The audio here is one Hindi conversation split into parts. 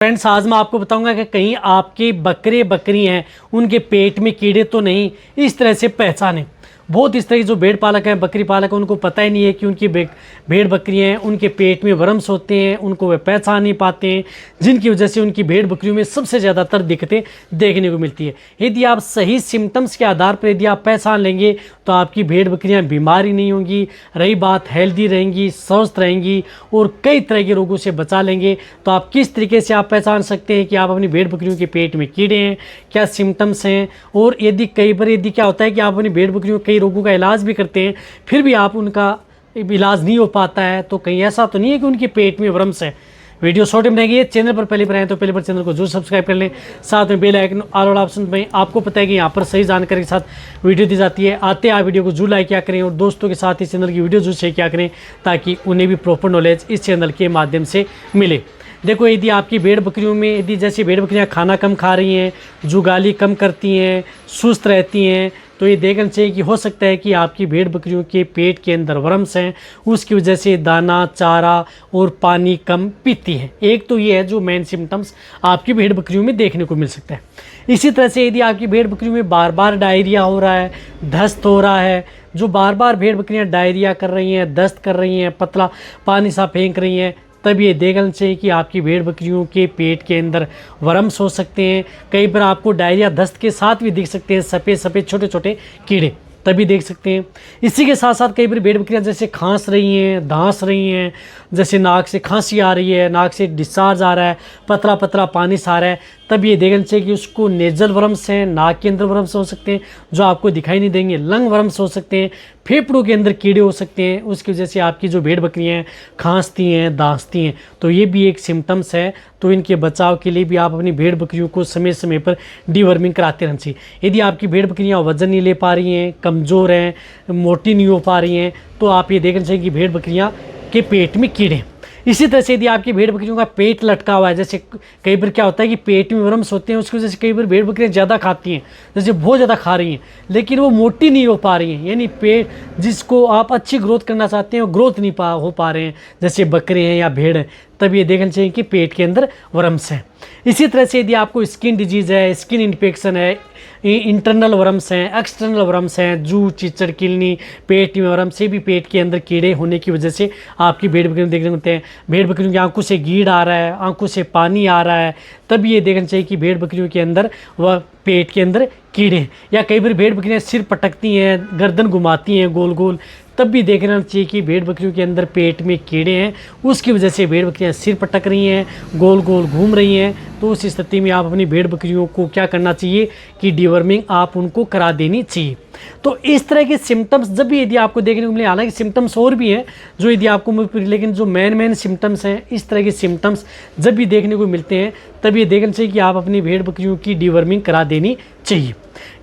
फ्रेंड्स, आज मैं आपको बताऊंगा कि कहीं आपके बकरी हैं उनके पेट में कीड़े तो नहीं, इस तरह से पहचानें। बहुत इस तरह की जो भेड़ पालक हैं, बकरी पालक हैं, उनको पता ही नहीं है कि उनकी भेड़ बकरियां हैं उनके पेट में वर्म्स होते हैं, उनको वे पहचान नहीं पाते हैं, जिनकी वजह से उनकी भेड़ बकरियों में सबसे ज़्यादातर दिक्कतें देखने को मिलती है। यदि आप सही सिम्टम्स के आधार पर यदि आप पहचान लेंगे तो आपकी भेड़ बकरियां बीमार ही नहीं होंगी, रही बात हेल्दी रहेंगी, स्वस्थ रहेंगी और कई तरह के रोगों से बचा लेंगे। तो आप किस तरीके से आप पहचान सकते हैं कि आप अपनी भेड़ बकरियों के पेट में कीड़े हैं, क्या सिम्टम्स हैं। और यदि कई बार यदि क्या होता है कि आप अपनी भेड़ बकरियों कई रोगों का इलाज भी करते हैं फिर भी आप उनका इलाज नहीं हो पाता है, तो कहीं ऐसा तो नहीं है कि उनके पेट में वर्म्स है। वीडियो शॉर्ट में रहेगी। चैनल पर पहले पर आए तो पहले पर चैनल को जरूर सब्सक्राइब कर लें, साथ में बेल आइकन ऑल वाला ऑप्शन में। आपको पता है कि यहाँ पर सही जानकारी के साथ वीडियो दी जाती है। आते आप वीडियो को जरूर लाइक किया करें और दोस्तों के साथ इस चैनल की वीडियो जरूर शेयर किया करें ताकि उन्हें भी प्रॉपर नॉलेज इस चैनल के माध्यम से मिले। देखो, यदि आपकी भेड़ बकरियों में यदि जैसे भेड़ बकरियां खाना कम खा रही हैं, जुगाली कम करती हैं, सुस्त रहती हैं, तो ये देखना चाहिए कि हो सकता है कि आपकी भेड़ बकरियों के पेट के अंदर वर्म्स हैं, उसकी वजह से दाना, चारा और पानी कम पीती हैं। एक तो ये है जो मेन सिम्टम्स आपकी भेड़ बकरियों में देखने को मिल सकता है। इसी तरह से यदि आपकी भेड़ बकरियों में बार बार डायरिया हो रहा है, दस्त हो रहा है, जो बार बार भेड़ बकरियाँ डायरिया कर रही हैं, दस्त कर रही हैं, पतला पानी सा फेंक रही हैं, तब ये देखना चाहिए कि आपकी भेड़ बकरियों के पेट के अंदर वर्म्स हो सकते हैं। कई बार आपको डायरिया दस्त के साथ भी दिख सकते हैं सफ़ेद सफ़ेद छोटे छोटे कीड़े, तभी देख सकते हैं। इसी के साथ साथ कई बार भेड़ बकरियां जैसे खांस रही हैं, धांस रही हैं, जैसे नाक से खांसी आ रही है, नाक से डिस्चार्ज आ रहा है, पतला पतला पानी सा आ रहा है, तब ये देखना चाहिए कि उसको नेजल वर्म्स हैं, नाक के अंदर वर्म्स हो सकते हैं जो आपको दिखाई नहीं देंगे, लंग वर्म्स हो सकते हैं, फेफड़ों के अंदर कीड़े हो सकते हैं। उसकी वजह से आपकी जो भेड़ बकरियां हैं खांसती हैं, दांसती हैं, तो ये भी एक सिम्टम्स है। तो इनके बचाव के लिए भी आप अपनी भेड़ बकरियों को समय समय पर डीवर्मिंग कराते रहना चाहिए। यदि आपकी भेड़ बकरियां वजन नहीं ले पा रही हैं, कमज़ोर हैं, मोटी नहीं हो पा रही हैं, तो आप ये देखना चाहिए कि भेड़ बकरियां के पेट में कीड़े हैं। इसी तरह से यदि आपकी भेड़ बकरियों का पेट लटका हुआ है, जैसे कई बार क्या होता है कि पेट में वर्म्स होते हैं, उसकी वजह से कई बार भेड़ बकरियां ज़्यादा खाती हैं, जैसे बहुत ज़्यादा खा रही हैं लेकिन वो मोटी नहीं हो पा रही हैं, यानी पेट जिसको आप अच्छी ग्रोथ करना चाहते हैं वो ग्रोथ नहीं हो पा रहे हैं, जैसे बकरे हैं या भेड़ हैं, तब ये देखना चाहिए कि पेट के अंदर वर्म्स हैं। इसी तरह से यदि आपको स्किन डिजीज़ है, स्किन इन्फेक्शन है, इंटरनल वर्म्स हैं, एक्सटर्नल वर्म्स हैं, जू, चिचड़, किलनी, पेट में वर्म्स, से भी पेट के अंदर कीड़े होने की वजह से आपकी भेड़ बकरियों देखने को मिलते हैं। भेड़ बकरियों की आंखों से गीड़ आ रहा है, आंखों से पानी आ रहा है, तब ये देखना चाहिए कि भेड़ बकरियों के अंदर व पेट के अंदर कीड़े हैं। या कई बार भेड़ बकरियां सिर पटकती हैं, गर्दन घुमाती हैं गोल गोल, तब भी देखना चाहिए कि भेड़ बकरियों के अंदर पेट में कीड़े हैं, उसकी वजह से भेड़ बकरियां सिर पटक रही हैं, गोल गोल घूम रही हैं। तो उस स्थिति में आप अपनी भेड़ बकरियों को क्या करना चाहिए कि डीवर्मिंग आप उनको करा देनी चाहिए। तो इस तरह के सिम्टम्स जब भी यदि आपको देखने को मिले, हालांकि सिम्टम्स और भी हैं जो यदि आपको, लेकिन जो मेन सिम्टम्स हैं, इस तरह के सिम्टम्स जब भी देखने को मिलते हैं तब ये देखना चाहिए कि आप अपनी भेड़ बकरियों की डीवर्मिंग करा देनी चाहिए।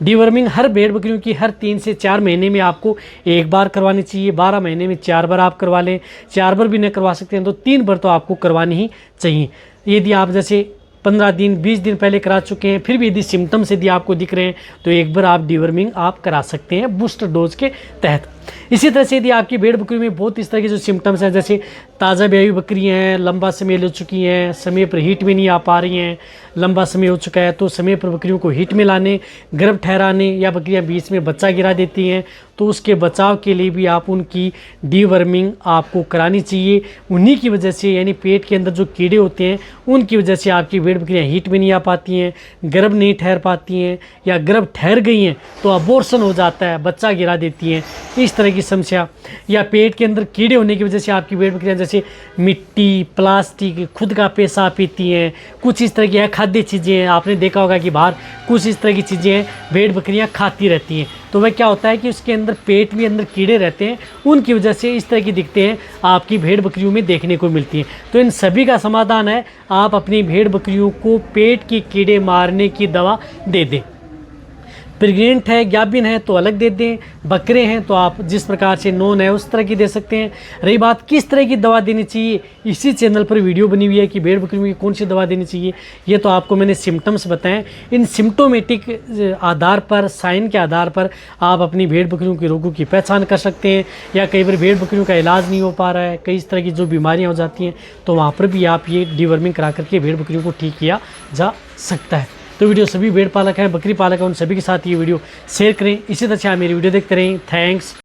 डीवर्मिंग हर भेड़ बकरियों की हर 3 से 4 महीने में आपको एक बार करवानी चाहिए। 12 महीने में 4 बार आप करवा लें, 4 बार भी नहीं करवा सकते हैं तो 3 बार तो आपको करवानी ही चाहिए। यदि आप जैसे 15 दिन 20 दिन पहले करा चुके हैं फिर भी यदि सिम्टम्स यदि आपको दिख रहे हैं तो एक बार आप डीवर्मिंग आप करा सकते हैं बूस्टर डोज के तहत। इसी तरह से यदि आपकी भेड़ बकरी में बहुत इस तरह के जो सिम्टम्स हैं, जैसे ताज़ा ब्याई बकरी हैं, लंबा समय ले चुकी हैं, समय पर हीट में नहीं आ पा रही हैं, लंबा समय हो चुका है, तो समय पर बकरियों को हीट में लाने, गर्भ ठहराने, या बकरियां बीच में बच्चा गिरा देती हैं तो उसके बचाव के लिए भी आप उनकी डीवर्मिंग आपको करानी चाहिए। उन्हीं की वजह से, यानी पेट के अंदर जो कीड़े होते हैं उनकी वजह से आपकी भेड़ बकरियां हीट में नहीं आ पाती हैं, गर्भ नहीं ठहर पाती हैं, या गर्भ ठहर गई हैं तो अबॉर्शन हो जाता है, बच्चा गिरा देती हैं, इस तरह की समस्या। या पेट के अंदर कीड़े होने की वजह से आपकी भेड़ बकरियां जैसे मिट्टी, प्लास्टिक, खुद का पेशाब पीती हैं, कुछ इस तरह की अखाद्य चीज़ें हैं। आपने देखा होगा कि बाहर कुछ इस तरह की चीज़ें हैं भेड़ बकरियां खाती रहती हैं, तो वह क्या होता है कि उसके अंदर पेट में अंदर कीड़े रहते हैं, उनकी वजह से इस तरह की दिक्कतें हैं आपकी भेड़ बकरियों में देखने को मिलती हैं। तो इन सभी का समाधान है आप अपनी भेड़ बकरियों को पेट के कीड़े मारने की दवा दे दें। प्रेग्नेंट है, गाभिन है तो अलग दे दें, बकरे हैं तो आप जिस प्रकार से नॉन है उस तरह की दे सकते हैं। रही बात किस तरह की दवा देनी चाहिए, इसी चैनल पर वीडियो बनी हुई है कि भेड़ बकरियों की कौन सी दवा देनी चाहिए। ये तो आपको मैंने सिम्टम्स बताएं, इन सिम्टोमेटिक आधार पर, साइन के आधार पर आप अपनी भेड़ बकरियों के रोगों की पहचान कर सकते हैं। या कई बार भेड़ बकरियों का इलाज नहीं हो पा रहा है, कई इस तरह की जो बीमारियाँ हो जाती हैं, तो वहाँ पर भी आप ये डिवर्मिंग करा करके भेड़ बकरियों को ठीक किया जा सकता है। तो वीडियो सभी भेड़ पालक हैं, बकरी पालक हैं, उन सभी के साथ ये वीडियो शेयर करें। इसी तरह से आप मेरी वीडियो देखते रहें। थैंक्स।